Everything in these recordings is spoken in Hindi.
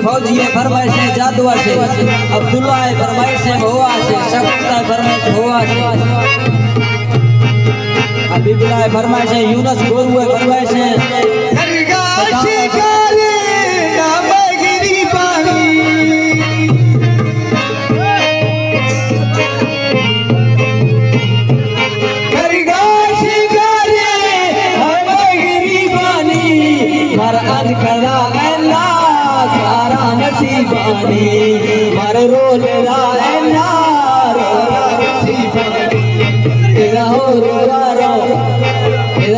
फौजी है फरमाइश है जादुआ से अब्दुल्ला है फरमाइश है होआ से शकुता है फरमाइश होआ से हबीबुल्लाह है फरमाइश है यूनुस गोरू है फरमाइश है मर रोल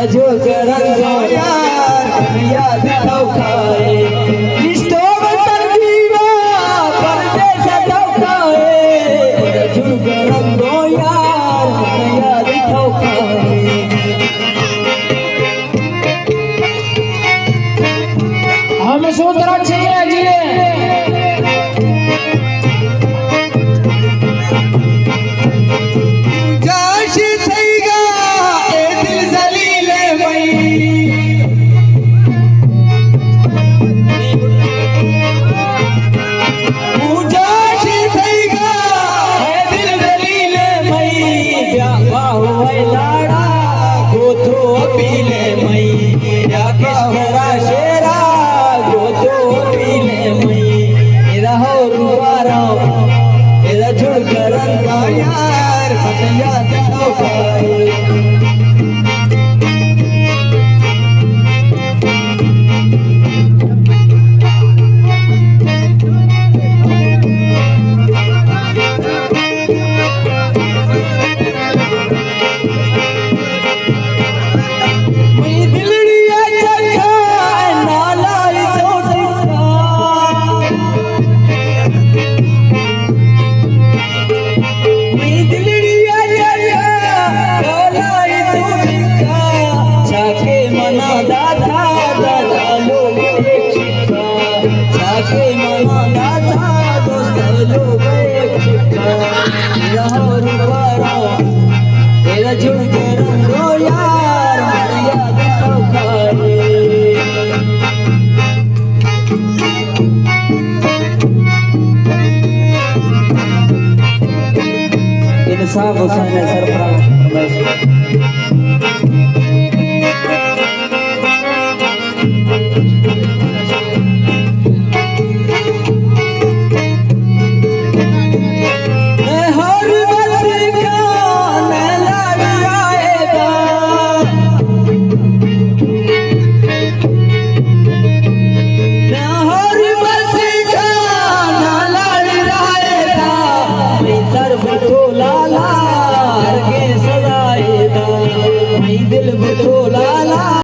जो रंगो यार याद खाए रंगो यार याद हमें सोच चाहिए जी इंसाफ हुसैन